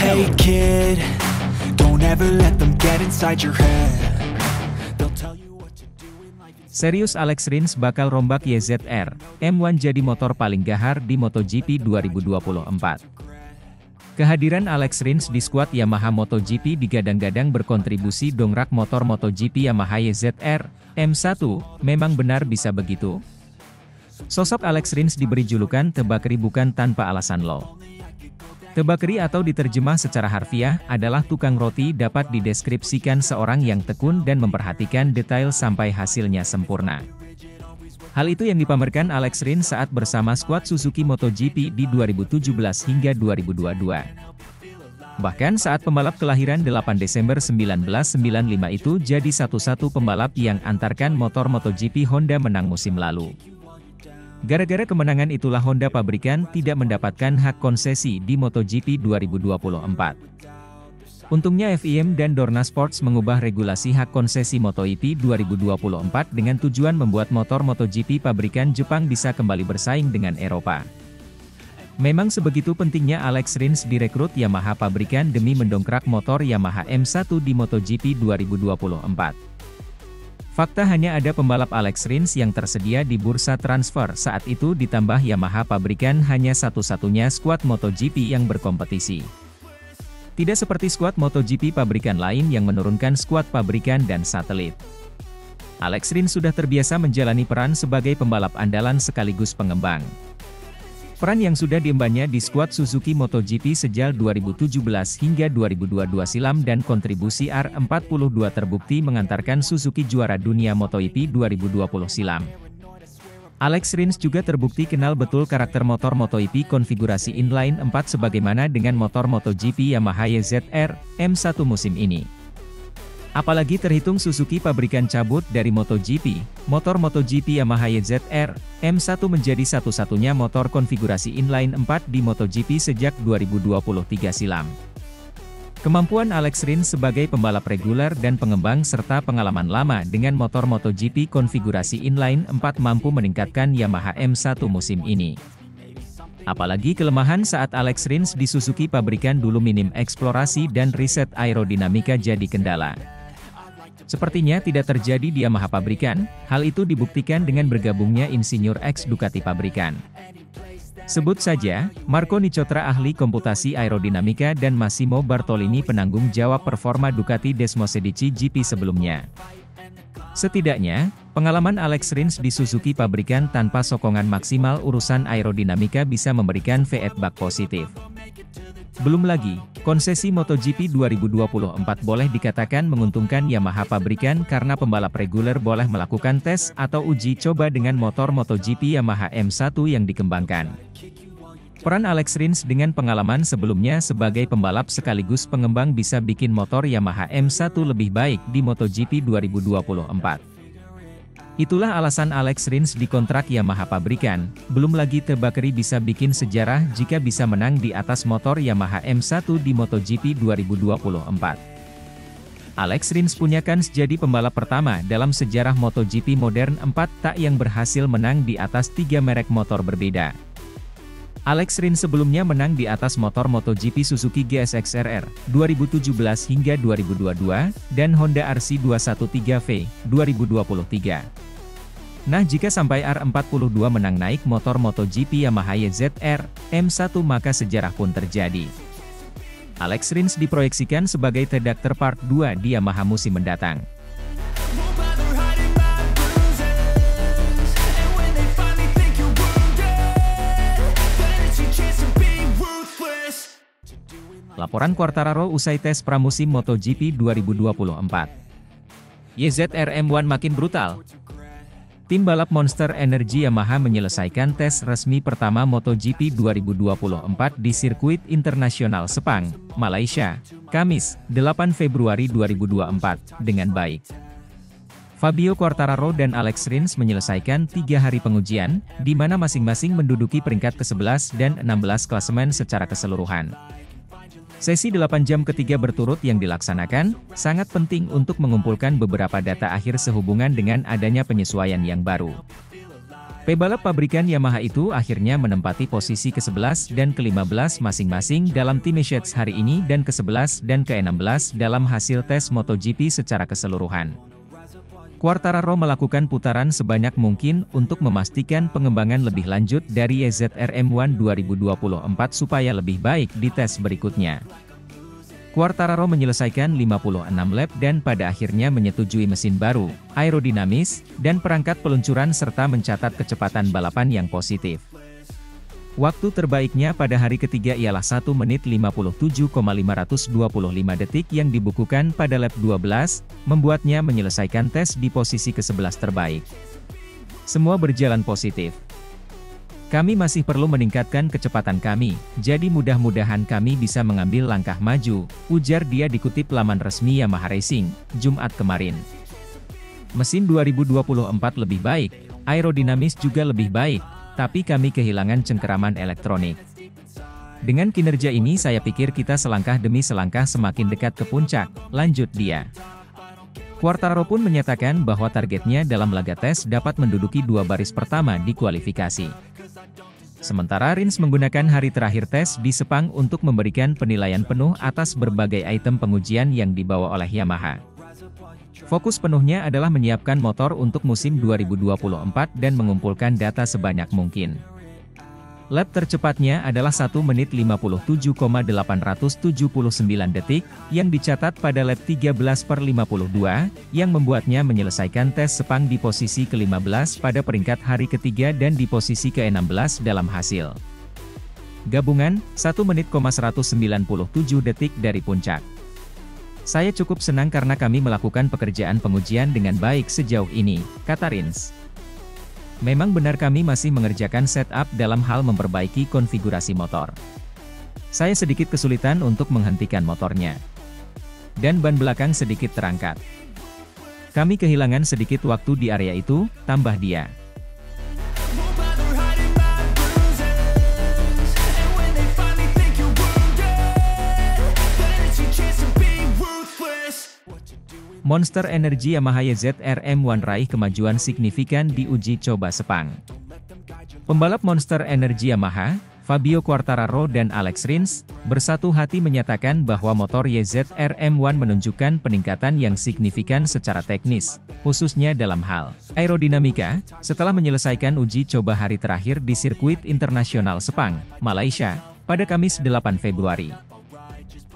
Hey kid, don't ever let them get inside your head. They'll tell you what to do in life. Serius Alex Rins bakal rombak YZR M1 jadi motor paling gahar di MotoGP 2024. Kehadiran Alex Rins di skuad Yamaha MotoGP digadang-gadang berkontribusi dongkrak motor MotoGP Yamaha YZR M1, memang benar bisa begitu? Sosok Alex Rins diberi julukan Tebakri bukan tanpa alasan loh. Tebakri atau diterjemah secara harfiah adalah tukang roti, dapat dideskripsikan seorang yang tekun dan memperhatikan detail sampai hasilnya sempurna. Hal itu yang dipamerkan Alex Rins saat bersama skuad Suzuki MotoGP di 2017 hingga 2022. Bahkan saat pembalap kelahiran 8 Desember 1995 itu jadi satu-satu pembalap yang antarkan motor MotoGP Honda menang musim lalu. Gara-gara kemenangan itulah Honda pabrikan tidak mendapatkan hak konsesi di MotoGP 2024. Untungnya FIM dan Dorna Sports mengubah regulasi hak konsesi MotoGP 2024 dengan tujuan membuat motor MotoGP pabrikan Jepang bisa kembali bersaing dengan Eropa. Memang sebegitu pentingnya Alex Rins direkrut Yamaha pabrikan demi mendongkrak motor Yamaha M1 di MotoGP 2024. Fakta hanya ada pembalap Alex Rins yang tersedia di bursa transfer saat itu, ditambah Yamaha pabrikan hanya satu-satunya skuad MotoGP yang berkompetisi. Tidak seperti skuad MotoGP pabrikan lain yang menurunkan skuad pabrikan dan satelit. Alex Rins sudah terbiasa menjalani peran sebagai pembalap andalan sekaligus pengembang. Peran yang sudah diembannya di skuad Suzuki MotoGP sejak 2017 hingga 2022 silam dan kontribusi R42 terbukti mengantarkan Suzuki juara dunia MotoGP 2020 silam. Alex Rins juga terbukti kenal betul karakter motor MotoGP konfigurasi inline 4 sebagaimana dengan motor MotoGP Yamaha YZR M1 musim ini. Apalagi terhitung Suzuki pabrikan cabut dari MotoGP, motor MotoGP Yamaha YZR M1 menjadi satu-satunya motor konfigurasi inline 4 di MotoGP sejak 2023 silam. Kemampuan Alex Rins sebagai pembalap reguler dan pengembang serta pengalaman lama dengan motor MotoGP konfigurasi inline 4 mampu meningkatkan Yamaha M1 musim ini. Apalagi kelemahan saat Alex Rins di Suzuki pabrikan dulu minim eksplorasi dan riset aerodinamika jadi kendala. Sepertinya tidak terjadi di Yamaha pabrikan, hal itu dibuktikan dengan bergabungnya insinyur ex Ducati pabrikan. Sebut saja, Marco Nicotra ahli komputasi aerodinamika dan Massimo Bartolini penanggung jawab performa Ducati Desmosedici GP sebelumnya. Setidaknya, pengalaman Alex Rins di Suzuki pabrikan tanpa sokongan maksimal urusan aerodinamika bisa memberikan feedback positif. Belum lagi, konsesi MotoGP 2024 boleh dikatakan menguntungkan Yamaha pabrikan karena pembalap reguler boleh melakukan tes atau uji coba dengan motor MotoGP Yamaha M1 yang dikembangkan. Peran Alex Rins dengan pengalaman sebelumnya sebagai pembalap sekaligus pengembang bisa bikin motor Yamaha M1 lebih baik di MotoGP 2024. Itulah alasan Alex Rins dikontrak Yamaha pabrikan, belum lagi Tebakri bisa bikin sejarah jika bisa menang di atas motor Yamaha M1 di MotoGP 2024. Alex Rins punya kans jadi pembalap pertama dalam sejarah MotoGP modern 4 tak yang berhasil menang di atas 3 merek motor berbeda. Alex Rins sebelumnya menang di atas motor MotoGP Suzuki GSX-RR 2017 hingga 2022, dan Honda RC213V 2023. Nah, jika sampai R42 menang naik motor MotoGP Yamaha YZR M1 maka sejarah pun terjadi. Alex Rins diproyeksikan sebagai Tedak Part 2 di Yamaha musim mendatang. Laporan Quartararo usai tes pramusim MotoGP 2024. YZR M1 makin brutal. Tim balap Monster Energy Yamaha menyelesaikan tes resmi pertama MotoGP 2024 di sirkuit internasional Sepang, Malaysia, Kamis, 8 Februari 2024, dengan baik. Fabio Quartararo dan Alex Rins menyelesaikan 3 hari pengujian, di mana masing-masing menduduki peringkat ke-11 dan 16 klasemen secara keseluruhan. Sesi 8 jam ketiga berturut yang dilaksanakan, sangat penting untuk mengumpulkan beberapa data akhir sehubungan dengan adanya penyesuaian yang baru. Pebalap pabrikan Yamaha itu akhirnya menempati posisi ke-11 dan ke-15 masing-masing dalam Team Measures hari ini dan ke-11 dan ke-16 dalam hasil tes MotoGP secara keseluruhan. Quartararo melakukan putaran sebanyak mungkin untuk memastikan pengembangan lebih lanjut dari YZR M1 2024 supaya lebih baik di tes berikutnya. Quartararo menyelesaikan 56 lap dan pada akhirnya menyetujui mesin baru, aerodinamis, dan perangkat peluncuran serta mencatat kecepatan balapan yang positif. Waktu terbaiknya pada hari ketiga ialah 1 menit 57,525 detik yang dibukukan pada lap 12, membuatnya menyelesaikan tes di posisi ke-11 terbaik. Semua berjalan positif. Kami masih perlu meningkatkan kecepatan kami, jadi mudah-mudahan kami bisa mengambil langkah maju, ujar dia dikutip laman resmi Yamaha Racing, Jumat kemarin. Mesin 2024 lebih baik, aerodinamis juga lebih baik, tapi kami kehilangan cengkeraman elektronik. Dengan kinerja ini saya pikir kita selangkah demi selangkah semakin dekat ke puncak, lanjut dia. Quartararo pun menyatakan bahwa targetnya dalam laga tes dapat menduduki 2 baris pertama di kualifikasi. Sementara Rins menggunakan hari terakhir tes di Sepang untuk memberikan penilaian penuh atas berbagai item pengujian yang dibawa oleh Yamaha. Fokus penuhnya adalah menyiapkan motor untuk musim 2024 dan mengumpulkan data sebanyak mungkin. Lap tercepatnya adalah 1 menit 57,879 detik, yang dicatat pada lap 13/52, yang membuatnya menyelesaikan tes Sepang di posisi ke-15 pada peringkat hari ketiga dan di posisi ke-16 dalam hasil. Gabungan, 1 menit 197 detik dari puncak. Saya cukup senang karena kami melakukan pekerjaan pengujian dengan baik sejauh ini, kata Rins. Memang benar kami masih mengerjakan setup dalam hal memperbaiki konfigurasi motor. Saya sedikit kesulitan untuk menghentikan motornya. Dan ban belakang sedikit terangkat. Kami kehilangan sedikit waktu di area itu, tambah dia. Monster Energy Yamaha YZR M1 raih kemajuan signifikan di uji coba Sepang. Pembalap Monster Energy Yamaha, Fabio Quartararo dan Alex Rins, bersatu hati menyatakan bahwa motor YZR M1 menunjukkan peningkatan yang signifikan secara teknis, khususnya dalam hal aerodinamika, setelah menyelesaikan uji coba hari terakhir di sirkuit internasional Sepang, Malaysia, pada Kamis 8 Februari.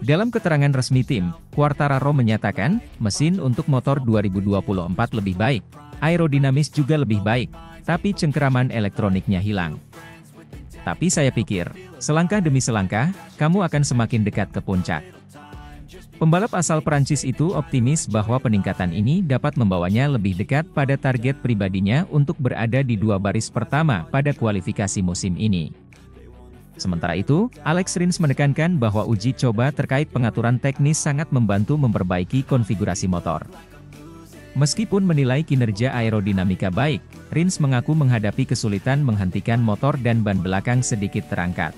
Dalam keterangan resmi tim, Quartararo menyatakan, mesin untuk motor 2024 lebih baik, aerodinamis juga lebih baik, tapi cengkeraman elektroniknya hilang. Tapi saya pikir, selangkah demi selangkah, kamu akan semakin dekat ke puncak. Pembalap asal Prancis itu optimis bahwa peningkatan ini dapat membawanya lebih dekat pada target pribadinya untuk berada di 2 baris pertama pada kualifikasi musim ini. Sementara itu, Alex Rins menekankan bahwa uji coba terkait pengaturan teknis sangat membantu memperbaiki konfigurasi motor. Meskipun menilai kinerja aerodinamika baik, Rins mengaku menghadapi kesulitan menghentikan motor dan ban belakang sedikit terangkat.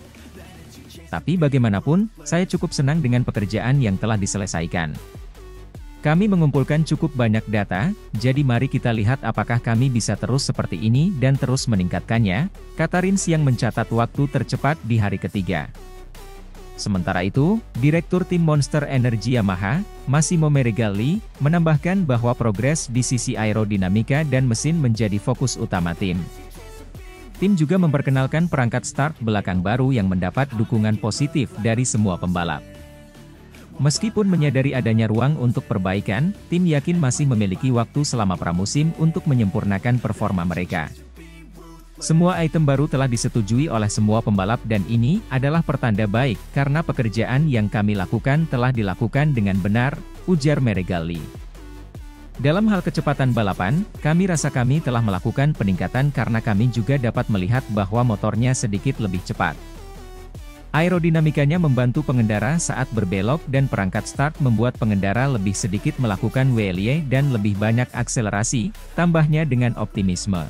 Tapi bagaimanapun, saya cukup senang dengan pekerjaan yang telah diselesaikan. Kami mengumpulkan cukup banyak data, jadi mari kita lihat apakah kami bisa terus seperti ini dan terus meningkatkannya, kata Rins yang mencatat waktu tercepat di hari ketiga. Sementara itu, Direktur Tim Monster Energy Yamaha, Massimo Meregalli, menambahkan bahwa progres di sisi aerodinamika dan mesin menjadi fokus utama tim. Tim juga memperkenalkan perangkat start belakang baru yang mendapat dukungan positif dari semua pembalap. Meskipun menyadari adanya ruang untuk perbaikan, tim yakin masih memiliki waktu selama pramusim untuk menyempurnakan performa mereka. Semua item baru telah disetujui oleh semua pembalap dan ini adalah pertanda baik karena pekerjaan yang kami lakukan telah dilakukan dengan benar, ujar Meregalli. Dalam hal kecepatan balapan, kami rasa kami telah melakukan peningkatan karena kami juga dapat melihat bahwa motornya sedikit lebih cepat. Aerodinamikanya membantu pengendara saat berbelok dan perangkat start membuat pengendara lebih sedikit melakukan wheelie dan lebih banyak akselerasi, tambahnya dengan optimisme.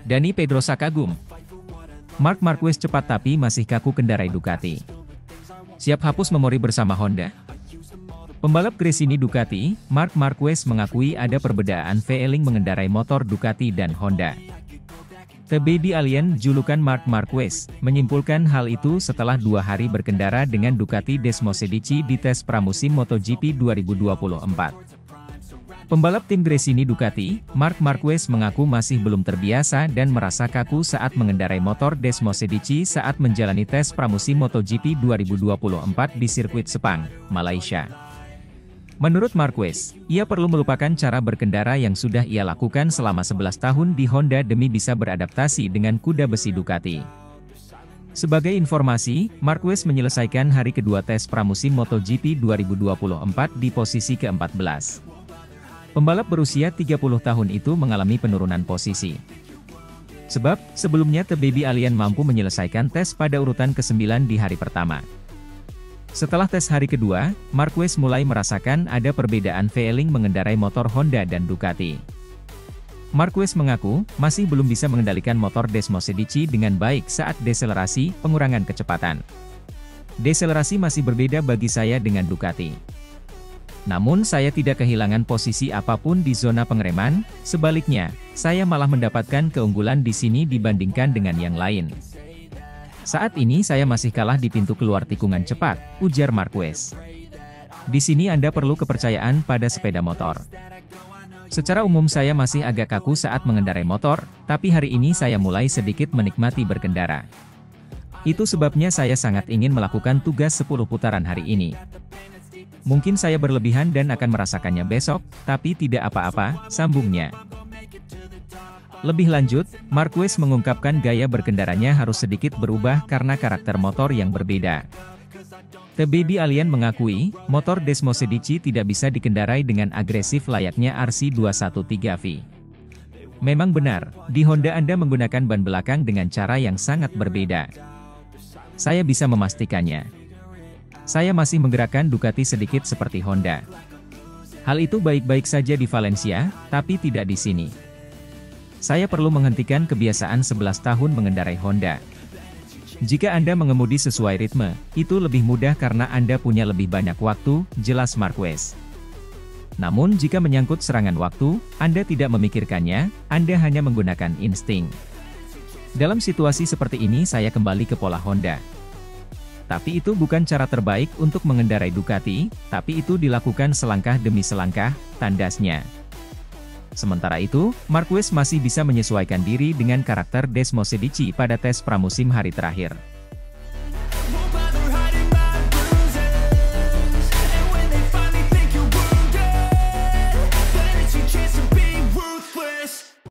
Dani Pedrosa kagum. Marc Marquez cepat tapi masih kaku kendarai Ducati. Siap hapus memori bersama Honda? Pembalap Gresini Ducati, Marc Marquez mengakui ada perbedaan feeling mengendarai motor Ducati dan Honda. The Baby Alien, julukan Marc Marquez, menyimpulkan hal itu setelah 2 hari berkendara dengan Ducati Desmosedici di tes pramusim MotoGP 2024. Pembalap tim Gresini Ducati, Marc Marquez mengaku masih belum terbiasa dan merasa kaku saat mengendarai motor Desmosedici saat menjalani tes pramusim MotoGP 2024 di sirkuit Sepang, Malaysia. Menurut Marquez, ia perlu melupakan cara berkendara yang sudah ia lakukan selama 11 tahun di Honda demi bisa beradaptasi dengan kuda besi Ducati. Sebagai informasi, Marquez menyelesaikan hari kedua tes pramusim MotoGP 2024 di posisi ke-14. Pembalap berusia 30 tahun itu mengalami penurunan posisi. Sebab, sebelumnya The Baby Alien mampu menyelesaikan tes pada urutan ke-9 di hari pertama. Setelah tes hari kedua, Marquez mulai merasakan ada perbedaan feeling mengendarai motor Honda dan Ducati. Marquez mengaku, masih belum bisa mengendalikan motor Desmosedici dengan baik saat deselerasi, pengurangan kecepatan. Deselerasi masih berbeda bagi saya dengan Ducati. Namun saya tidak kehilangan posisi apapun di zona pengereman, sebaliknya, saya malah mendapatkan keunggulan di sini dibandingkan dengan yang lain. Saat ini saya masih kalah di pintu keluar tikungan cepat, ujar Marquez. Di sini Anda perlu kepercayaan pada sepeda motor. Secara umum saya masih agak kaku saat mengendarai motor, tapi hari ini saya mulai sedikit menikmati berkendara. Itu sebabnya saya sangat ingin melakukan tugas 10 putaran hari ini. Mungkin saya berlebihan dan akan merasakannya besok, tapi tidak apa-apa, sambungnya. Lebih lanjut, Marquez mengungkapkan gaya berkendaranya harus sedikit berubah karena karakter motor yang berbeda. The Baby Alien mengakui, motor Desmosedici tidak bisa dikendarai dengan agresif layaknya RC213V. Memang benar, di Honda Anda menggunakan ban belakang dengan cara yang sangat berbeda. Saya bisa memastikannya. Saya masih menggerakkan Ducati sedikit seperti Honda. Hal itu baik-baik saja di Valencia, tapi tidak di sini. Saya perlu menghentikan kebiasaan 11 tahun mengendarai Honda. Jika Anda mengemudi sesuai ritme, itu lebih mudah karena Anda punya lebih banyak waktu, jelas Marquez. Namun jika menyangkut serangan waktu, Anda tidak memikirkannya, Anda hanya menggunakan insting. Dalam situasi seperti ini saya kembali ke pola Honda. Tapi itu bukan cara terbaik untuk mengendarai Ducati, tapi itu dilakukan selangkah demi selangkah, tandasnya. Sementara itu, Marquez masih bisa menyesuaikan diri dengan karakter Desmosedici pada tes pramusim hari terakhir.